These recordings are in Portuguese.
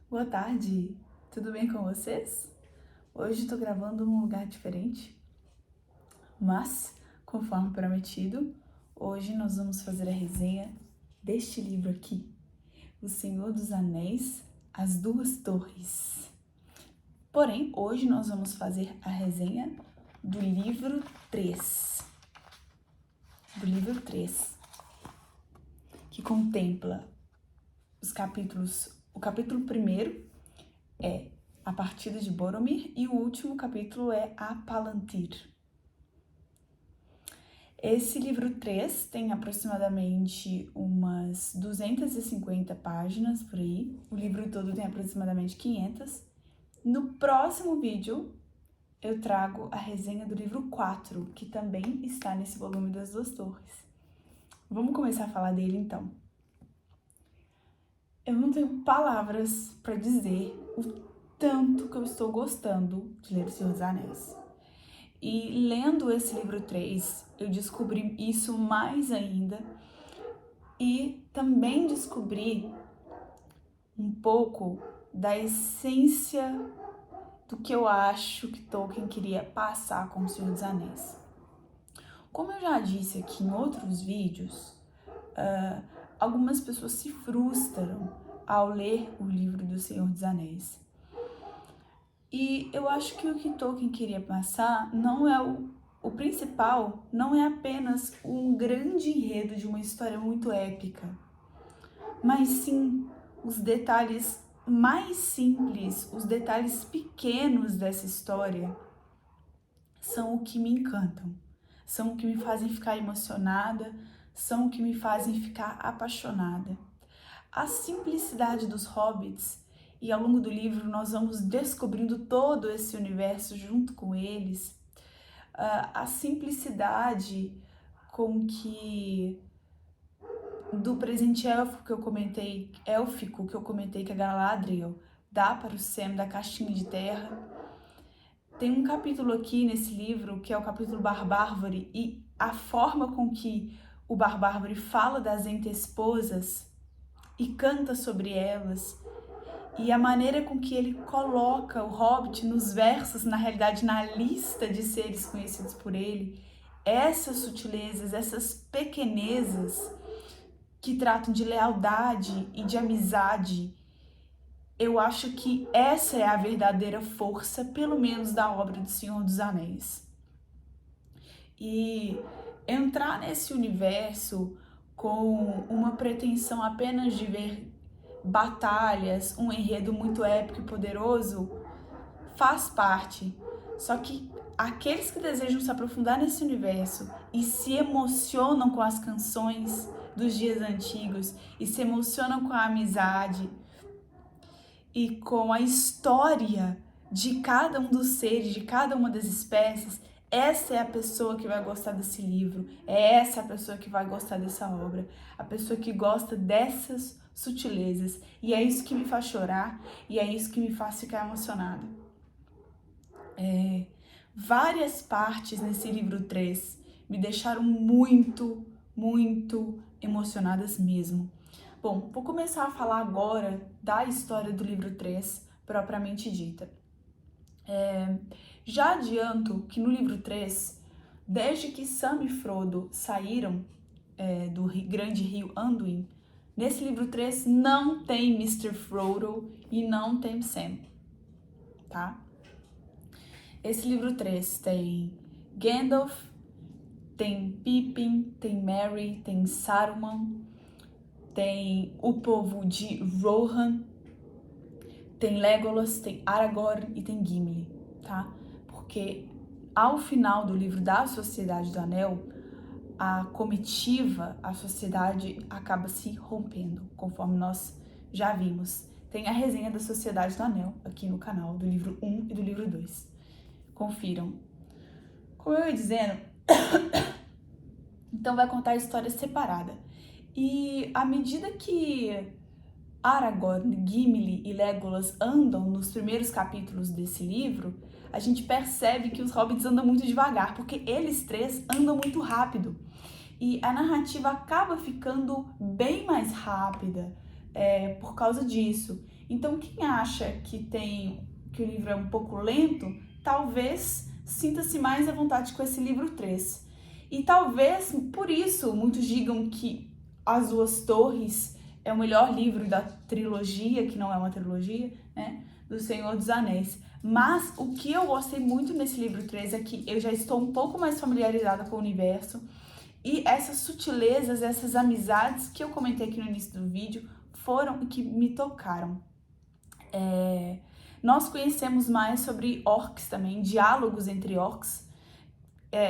Boa tarde, tudo bem com vocês? Hoje estou gravando num lugar diferente, mas, conforme prometido, hoje nós vamos fazer a resenha deste livro aqui, O Senhor dos Anéis, As Duas Torres. Porém, hoje nós vamos fazer a resenha do livro 3. Que contempla os capítulos. O capítulo 1 é A Partida de Boromir e o último capítulo é A Palantir. Esse livro 3 tem aproximadamente umas 250 páginas por aí. O livro todo tem aproximadamente 500. No próximo vídeo eu trago a resenha do livro 4, que também está nesse volume das Duas Torres. Vamos começar a falar dele então. Eu não tenho palavras para dizer o tanto que eu estou gostando de ler O Senhor dos Anéis. E lendo esse livro 3, eu descobri isso mais ainda e também descobri um pouco da essência do que eu acho que Tolkien queria passar com O Senhor dos Anéis. Como eu já disse aqui em outros vídeos, algumas pessoas se frustram ao ler o livro do Senhor dos Anéis. E eu acho que o que Tolkien queria passar não é o principal, não é apenas um grande enredo de uma história muito épica, mas sim os detalhes mais simples, os detalhes pequenos dessa história são o que me encantam, são o que me fazem ficar emocionada, são o que me fazem ficar apaixonada. A simplicidade dos hobbits, e ao longo do livro nós vamos descobrindo todo esse universo junto com eles, a simplicidade com que do presente élfico que eu comentei que a Galadriel dá para o Sam da caixinha de terra. Tem um capítulo aqui nesse livro que é o capítulo Barbárvore, e a forma com que o Barbárvore fala das ente-esposas e canta sobre elas, e a maneira com que ele coloca o Hobbit nos versos, na realidade na lista de seres conhecidos por ele, essas sutilezas, essas pequenezas que tratam de lealdade e de amizade, eu acho que essa é a verdadeira força, pelo menos da obra do Senhor dos Anéis. E entrar nesse universo com uma pretensão apenas de ver batalhas, um enredo muito épico e poderoso, faz parte. Só que aqueles que desejam se aprofundar nesse universo e se emocionam com as canções dos dias antigos e se emocionam com a amizade e com a história de cada um dos seres, de cada uma das espécies, essa é a pessoa que vai gostar desse livro, é essa a pessoa que vai gostar dessa obra, a pessoa que gosta dessas sutilezas, e é isso que me faz chorar, e é isso que me faz ficar emocionada. Várias partes nesse livro 3 me deixaram muito, muito emocionadas mesmo. Bom, vou começar a falar agora da história do livro 3, propriamente dita. Já adianto que no livro 3, desde que Sam e Frodo saíram do grande rio Anduin, nesse livro 3 não tem Mr. Frodo e não tem Sam, tá? Esse livro 3 tem Gandalf, tem Pippin, tem Merry, tem Saruman, tem o povo de Rohan, tem Legolas, tem Aragorn e tem Gimli, tá? Porque ao final do livro da Sociedade do Anel, a comitiva, a sociedade acaba se rompendo, conforme nós já vimos. Tem a resenha da Sociedade do Anel aqui no canal, do livro 1 e do livro 2. Confiram. Como eu ia dizendo, então vai contar a história separada. E à medida que Aragorn, Gimli e Legolas andam nos primeiros capítulos desse livro, a gente percebe que os hobbits andam muito devagar, porque eles três andam muito rápido. E a narrativa acaba ficando bem mais rápida por causa disso. Então, quem acha que o livro é um pouco lento, talvez sinta-se mais à vontade com esse livro 3. E talvez, por isso, muitos digam que As Duas Torres é o melhor livro da trilogia, que não é uma trilogia, né, do Senhor dos Anéis. Mas o que eu gostei muito nesse livro 3 é que eu já estou um pouco mais familiarizada com o universo, e essas sutilezas, essas amizades que eu comentei aqui no início do vídeo foram o que me tocaram. Nós conhecemos mais sobre orcs também, diálogos entre orcs.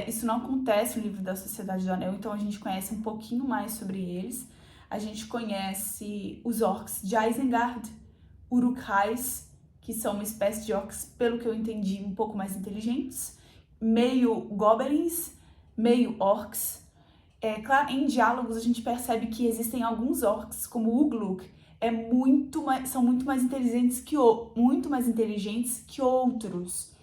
Isso não acontece no livro da Sociedade do Anel, então a gente conhece um pouquinho mais sobre eles. A gente conhece os orcs de Isengard, Uruk-hais, que são uma espécie de orcs, pelo que eu entendi, um pouco mais inteligentes, meio goblins, meio orcs. Claro, em diálogos a gente percebe que existem alguns orcs, como o Ugluk, são muito mais inteligentes que outros.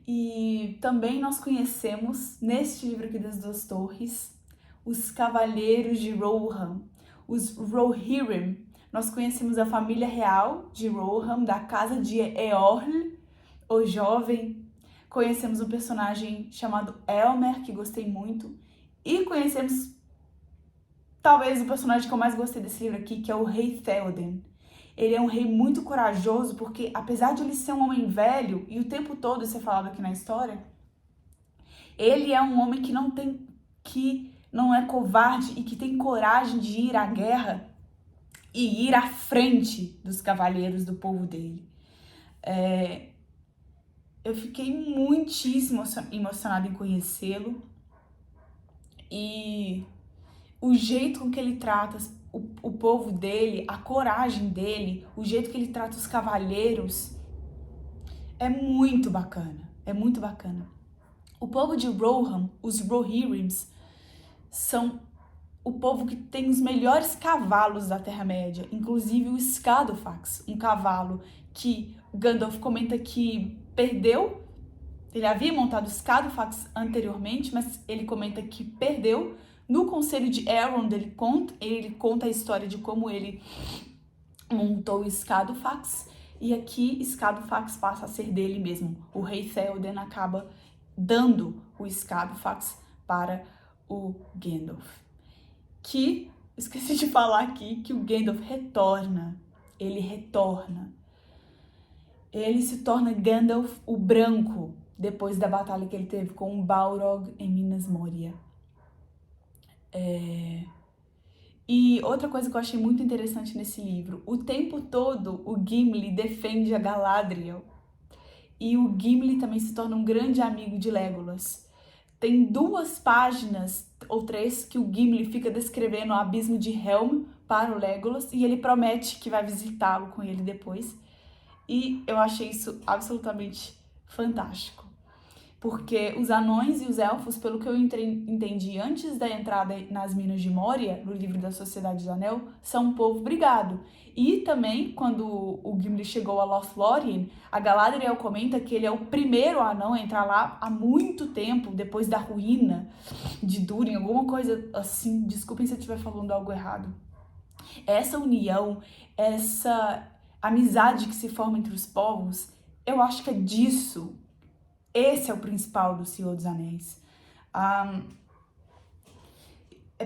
E também nós conhecemos, neste livro aqui das Duas Torres, os Cavaleiros de Rohan, os Rohirrim. Nós conhecemos a família real de Rohan, da casa de Eorl, o Jovem. Conhecemos um personagem chamado Elmer, que gostei muito. E conhecemos, talvez, o personagem que eu mais gostei desse livro aqui, que é o Rei Théoden. Ele é um rei muito corajoso, porque apesar de ele ser um homem velho, e o tempo todo isso é falado aqui na história, ele é um homem que não é covarde e que tem coragem de ir à guerra e ir à frente dos cavaleiros do povo dele. Eu fiquei muitíssimo emocionada em conhecê-lo, e o jeito com que ele trata o povo dele, a coragem dele, o jeito que ele trata os cavaleiros, é muito bacana, é muito bacana. O povo de Rohan, os Rohirrims, são o povo que tem os melhores cavalos da Terra-média, inclusive o Scadofax, um cavalo que Gandalf comenta que perdeu. Ele havia montado o Scadofax anteriormente, mas ele comenta que perdeu. No Conselho de Elrond, ele conta a história de como ele montou o Scadofax, e aqui Scadofax passa a ser dele mesmo. O rei Théoden acaba dando o Scadofax para o Gandalf. Que, esqueci de falar aqui, que o Gandalf retorna. Ele retorna. Ele se torna Gandalf o Branco, depois da batalha que ele teve com o Balrog em Minas Moria. E outra coisa que eu achei muito interessante nesse livro, o tempo todo o Gimli defende a Galadriel, e o Gimli também se torna um grande amigo de Legolas. Tem 2 páginas ou 3 que o Gimli fica descrevendo o abismo de Helm para o Legolas, e ele promete que vai visitá-lo com ele depois. E eu achei isso absolutamente fantástico. Porque os anões e os elfos, pelo que eu entendi antes da entrada nas Minas de Moria, no livro da Sociedade do Anel, são um povo brigado. E também, quando o Gimli chegou a Lothlórien, a Galadriel comenta que ele é o primeiro anão a entrar lá há muito tempo, depois da ruína de Durin, alguma coisa assim. Desculpem se eu estiver falando algo errado. Essa união, essa amizade que se forma entre os povos, eu acho que é disso. Esse é o principal do Senhor dos Anéis.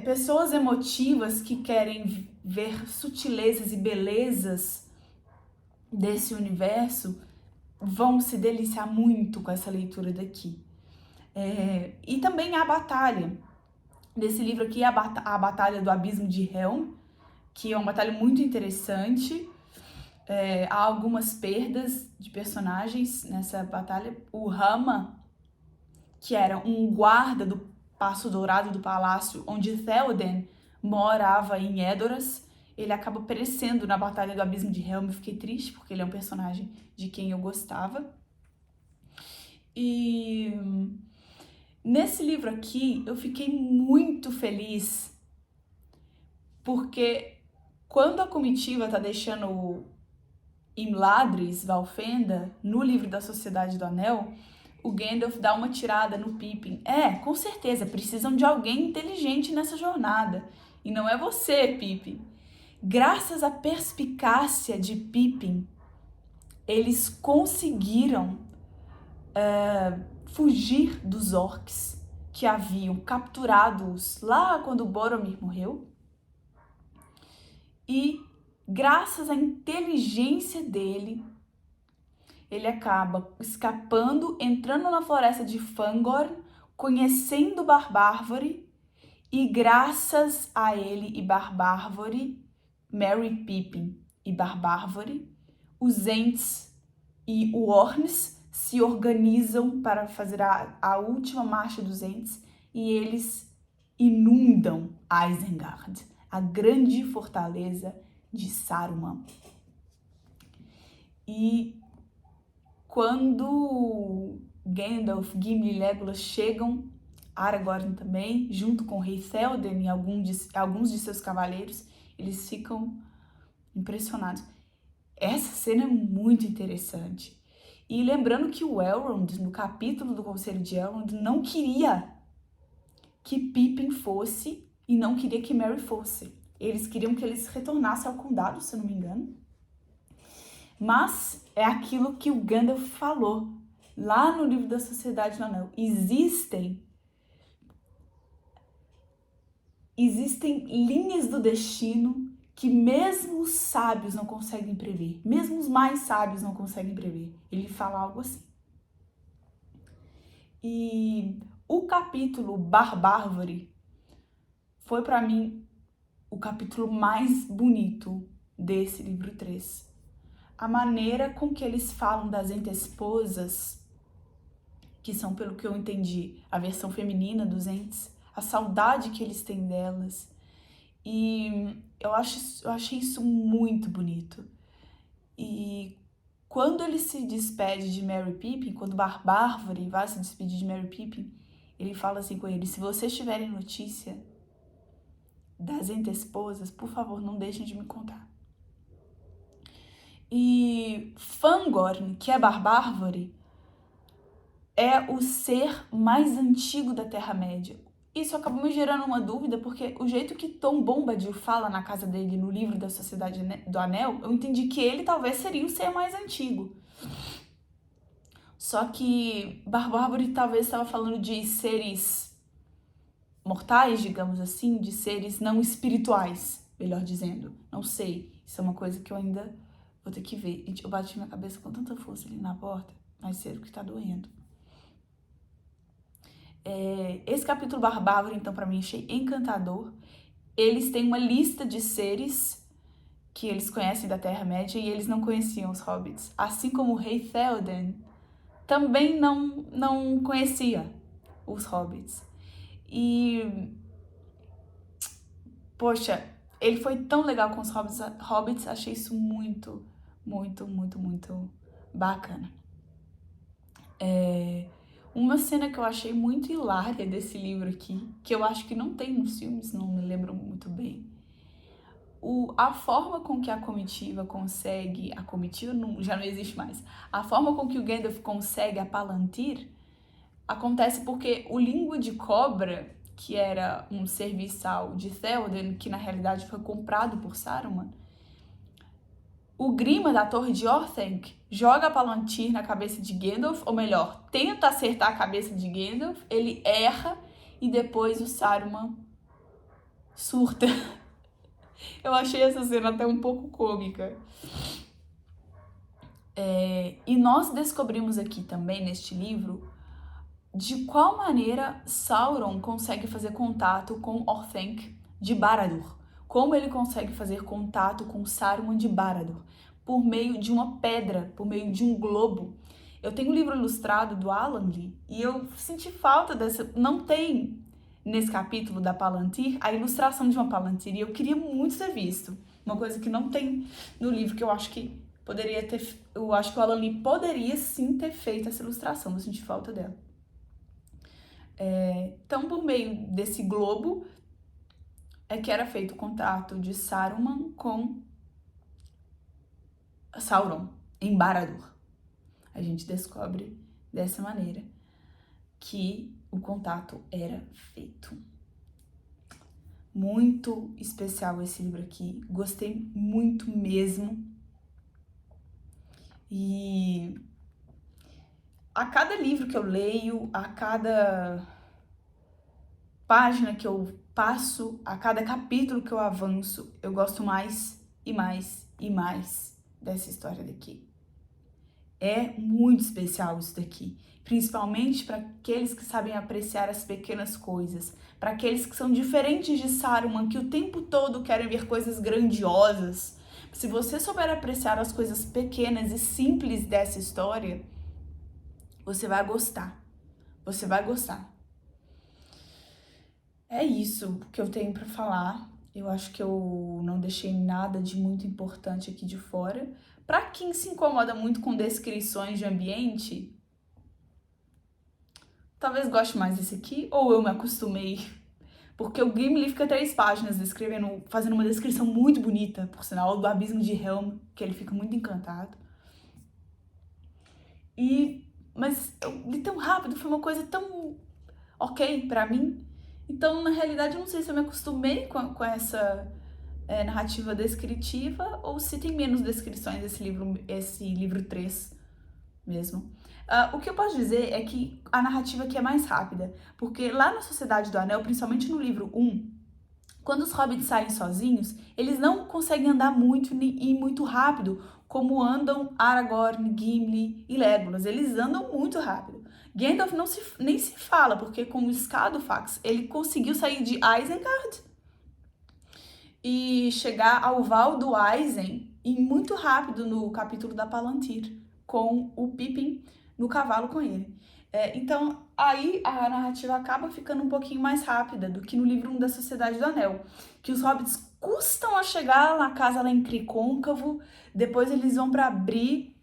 Pessoas emotivas que querem ver sutilezas e belezas desse universo vão se deliciar muito com essa leitura daqui. E também a batalha. Desse livro aqui, a Batalha do Abismo de Helm, que é uma batalha muito interessante. Há algumas perdas de personagens nessa batalha. O Rama, que era um guarda do Paço Dourado do palácio onde Théoden morava em Edoras, ele acaba perecendo na Batalha do Abismo de Helm. Eu fiquei triste, porque ele é um personagem de quem eu gostava. E nesse livro aqui, eu fiquei muito feliz, porque quando a comitiva tá deixando Imladris, Valfenda, no livro da Sociedade do Anel, o Gandalf dá uma tirada no Pippin. Com certeza, precisam de alguém inteligente nessa jornada. E não é você, Pippin. graças à perspicácia de Pippin, eles conseguiram fugir dos orcs que haviam capturado-os lá quando Boromir morreu. E graças à inteligência dele, ele acaba escapando, entrando na floresta de Fangorn, conhecendo Barbárvore, e graças a ele e Barbárvore, Merry Pippin e Barbárvore, os Ents e o Orns se organizam para fazer a última marcha dos Ents e eles inundam Isengard, a grande fortaleza de Saruman. E quando Gandalf, Gimli e Legolas chegam, Aragorn também, junto com o rei Théoden e alguns de seus cavaleiros, eles ficam impressionados. Essa cena é muito interessante. E lembrando que o Elrond, no capítulo do Conselho de Elrond, não queria que Pippin fosse e não queria que Merry fosse. Eles queriam que eles retornassem ao condado, se eu não me engano. Mas é aquilo que o Gandalf falou lá no livro da Sociedade do Anel. Existem linhas do destino que mesmo os sábios não conseguem prever. Mesmo os mais sábios não conseguem prever. Ele fala algo assim. E o capítulo Barbárvore foi para mim o capítulo mais bonito desse livro 3. A maneira com que eles falam das Entesposas, que são, pelo que eu entendi, a versão feminina dos Ents, a saudade que eles têm delas. E eu achei isso muito bonito. E quando ele se despede de Merry Pippin, quando Barbárvore vai se despedir de Merry Pippin, ele fala assim com ele: se vocês tiverem notícia das Entesposas, por favor, não deixem de me contar. E Fangorn, que é Barbárvore, é o ser mais antigo da Terra-média. Isso acabou me gerando uma dúvida, porque o jeito que Tom Bombadil fala na casa dele no livro da Sociedade do Anel, eu entendi que ele talvez seria o ser mais antigo. Só que Barbárvore talvez estava falando de seres mortais, digamos assim, de seres não espirituais, melhor dizendo. Não sei, isso é uma coisa que eu ainda vou ter que ver. Eu bati minha cabeça com tanta força ali na porta, mais cedo que tá doendo. Esse capítulo Barbárvore, então, pra mim, achei encantador. Eles têm uma lista de seres que eles conhecem da Terra-média e eles não conheciam os hobbits. Assim como o rei Théoden também não conhecia os hobbits. E, poxa, ele foi tão legal com os hobbits, achei isso muito, muito, muito, muito bacana. Uma cena que eu achei muito hilária desse livro aqui, que eu acho que não tem nos filmes, não me lembro muito bem. A forma com que a comitiva consegue... A comitiva já não existe mais. A forma com que o Gandalf consegue a Palantir acontece porque o Língua de Cobra, que era um serviçal de Théoden, que na realidade foi comprado por Saruman, o Grima da Torre de Orthanc joga a Palantir na cabeça de Gandalf, ou melhor, tenta acertar a cabeça de Gandalf, ele erra e depois o Saruman surta. Eu achei essa cena até um pouco cômica. E nós descobrimos aqui também, neste livro, de qual maneira Sauron consegue fazer contato com Orthanc de Barad-dûr. Como ele consegue fazer contato com Saruman de Barad-dûr? Por meio de uma pedra, por meio de um globo. Eu tenho um livro ilustrado do Alan Lee e eu senti falta dessa... Não tem nesse capítulo da Palantir a ilustração de uma Palantir e eu queria muito ter visto. Uma coisa que não tem no livro, que eu acho que poderia ter... Eu acho que o Alan Lee poderia sim ter feito essa ilustração, eu senti falta dela. Então, por meio desse globo, é que era feito o contato de Saruman com Sauron, em Barad-dûr. A gente descobre dessa maneira que o contato era feito. Muito especial esse livro aqui. Gostei muito mesmo. E a cada livro que eu leio, a cada página que eu passo, a cada capítulo que eu avanço, eu gosto mais e mais e mais dessa história daqui. É muito especial isso daqui, principalmente para aqueles que sabem apreciar as pequenas coisas, para aqueles que são diferentes de Saruman, que o tempo todo querem ver coisas grandiosas. Se você souber apreciar as coisas pequenas e simples dessa história, você vai gostar. Você vai gostar. É isso que eu tenho para falar. Eu acho que eu não deixei nada de muito importante aqui de fora. Para quem se incomoda muito com descrições de ambiente, talvez goste mais desse aqui, ou eu me acostumei. Porque o Gimli fica 3 páginas descrevendo, fazendo uma descrição muito bonita, por sinal, do abismo de Helm, que ele fica muito encantado. Mas eu li tão rápido, foi uma coisa tão ok pra mim. Então, na realidade, eu não sei se eu me acostumei com essa narrativa descritiva ou se tem menos descrições esse livro 3 mesmo. O que eu posso dizer é que a narrativa aqui é mais rápida, porque lá na Sociedade do Anel, principalmente no livro 1, quando os hobbits saem sozinhos, eles não conseguem andar muito e muito rápido, como andam Aragorn, Gimli e Legolas. Eles andam muito rápido. Gandalf nem se fala, porque com o Scadofax ele conseguiu sair de Isengard e chegar ao Val do Eisen e muito rápido no capítulo da Palantir, com o Pippin no cavalo com ele. Então, aí a narrativa acaba ficando um pouquinho mais rápida do que no livro 1 da Sociedade do Anel, que os hobbits custam a chegar na casa lá em Cricôncavo, depois eles vão para Bree,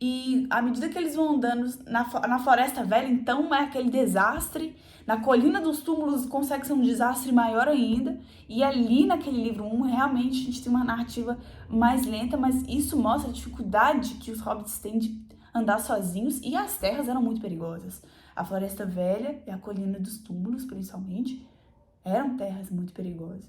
e à medida que eles vão andando na Floresta Velha, então é aquele desastre. Na Colina dos Túmulos consegue ser um desastre maior ainda. E ali naquele livro 1, realmente a gente tem uma narrativa mais lenta, mas isso mostra a dificuldade que os hobbits têm de andar sozinhos. E as terras eram muito perigosas. A Floresta Velha e a Colina dos Túmulos, principalmente, eram terras muito perigosas.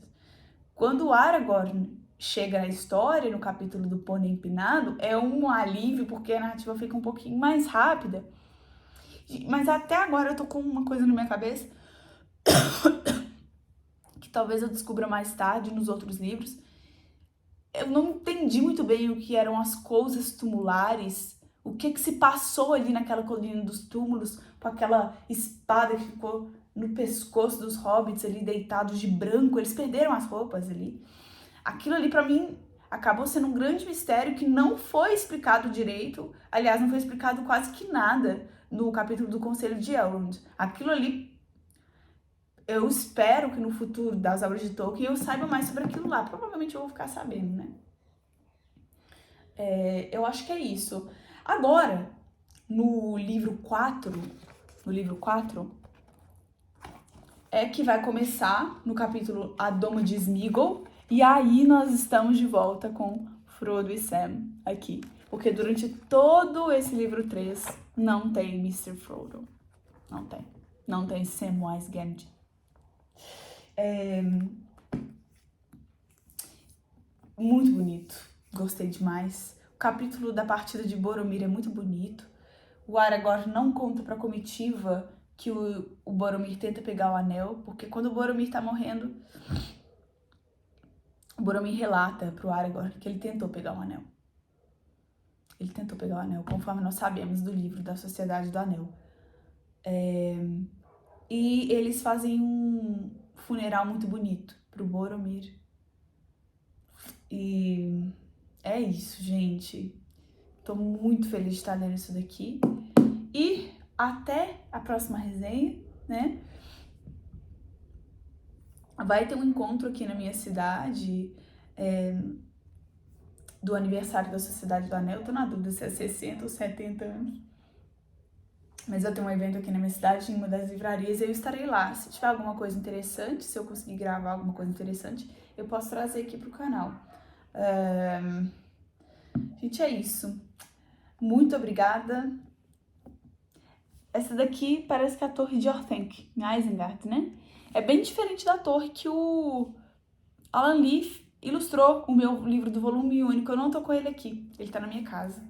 Quando o Aragorn chega na história, no capítulo do Pônei Empinado, é um alívio, porque a narrativa fica um pouquinho mais rápida. Mas até agora eu tô com uma coisa na minha cabeça que talvez eu descubra mais tarde nos outros livros. Eu não entendi muito bem o que eram as coisas tumulares, o que se passou ali naquela colina dos túmulos, com aquela espada que ficou no pescoço dos hobbits ali, deitados de branco. Eles perderam as roupas ali. Aquilo ali, pra mim, acabou sendo um grande mistério que não foi explicado direito. Aliás, não foi explicado quase que nada no capítulo do Conselho de Elrond. Aquilo ali, eu espero que no futuro das obras de Tolkien eu saiba mais sobre aquilo lá. Provavelmente eu vou ficar sabendo, né? Eu acho que é isso. Agora, no livro 4, é que vai começar no capítulo A Doma de Sméagol, e aí nós estamos de volta com Frodo e Sam aqui. Porque durante todo esse livro 3 não tem Mr. Frodo. Não tem. Não tem Samwise Gamgee. Muito bonito. Gostei demais. O capítulo da partida de Boromir é muito bonito. O Aragorn não conta pra comitiva que o Boromir tenta pegar o anel, porque quando o Boromir tá morrendo, o Boromir relata pro Aragorn que ele tentou pegar o anel. Ele tentou pegar o anel, conforme nós sabemos do livro da Sociedade do Anel. E eles fazem um funeral muito bonito pro Boromir. E é isso, gente. Tô muito feliz de estar lendo isso daqui. E até a próxima resenha, né? Vai ter um encontro aqui na minha cidade do aniversário da Sociedade do Anel. Tô na dúvida se é 60 ou 70 anos. Mas eu tenho um evento aqui na minha cidade, em uma das livrarias, e eu estarei lá. Se tiver alguma coisa interessante, se eu conseguir gravar alguma coisa interessante, eu posso trazer aqui pro canal. Gente, é isso. Muito obrigada. Essa daqui parece que é a Torre de Orthanc, em Isengard, né? É bem diferente da torre que o Alan Lee ilustrou o meu livro do volume único. Eu não tô com ele aqui, ele tá na minha casa.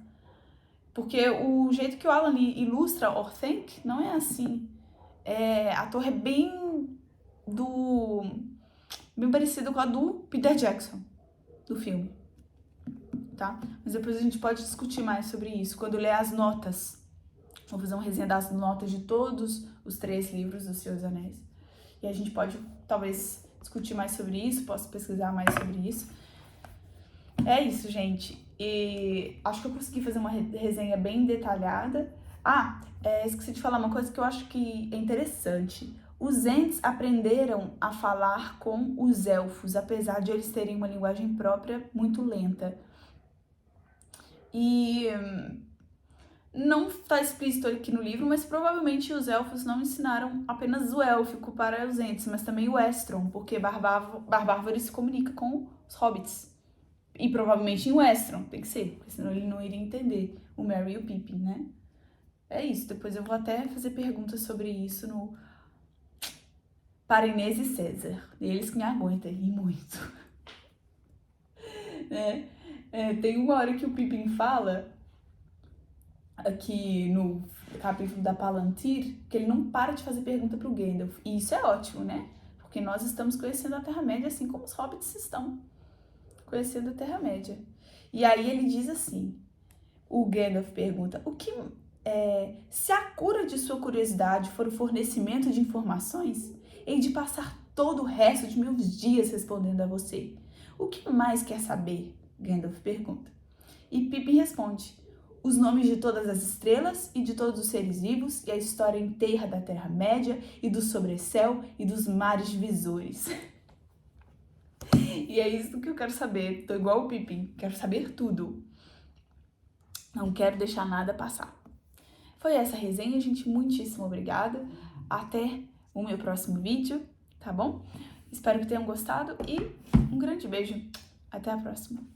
Porque o jeito que o Alan Lee ilustra Orthanc não é assim. A torre é bem parecido com a do Peter Jackson, do filme, tá? Mas depois a gente pode discutir mais sobre isso, quando eu ler as notas. Vou fazer uma resenha das notas de todos os 3 livros do Senhor dos Anéis. E a gente pode, talvez, discutir mais sobre isso, posso pesquisar mais sobre isso. É isso, gente. E acho que eu consegui fazer uma resenha bem detalhada. Esqueci de falar uma coisa que eu acho que é interessante. Os Ents aprenderam a falar com os elfos, apesar de eles terem uma linguagem própria muito lenta. E não está explícito aqui no livro, mas provavelmente os elfos não ensinaram apenas o élfico para os Ents, mas também o Estron, porque Barbárvore se comunica com os hobbits. E provavelmente em Westron, tem que ser, porque senão ele não iria entender o Merry e o Pippin, né? É isso, depois eu vou até fazer perguntas sobre isso para Inês e César. Eles que me aguentam rir muito. Tem uma hora que o Pippin fala, aqui no capítulo da Palantir, que ele não para de fazer pergunta pro Gandalf. E isso é ótimo, né? Porque nós estamos conhecendo a Terra-média assim como os hobbits estão conhecendo a Terra-média. E aí ele diz assim, o Gandalf pergunta, se a cura de sua curiosidade for o fornecimento de informações, hei de passar todo o resto de meus dias respondendo a você. O que mais quer saber? Gandalf pergunta. E Pippin responde, os nomes de todas as estrelas e de todos os seres vivos e a história inteira da Terra-média e do sobrecéu e dos mares divisores. E é isso que eu quero saber. Tô igual o Pippin, quero saber tudo. Não quero deixar nada passar. Foi essa resenha, gente. Muitíssimo obrigada. Até o meu próximo vídeo, tá bom? Espero que tenham gostado e um grande beijo. Até a próxima.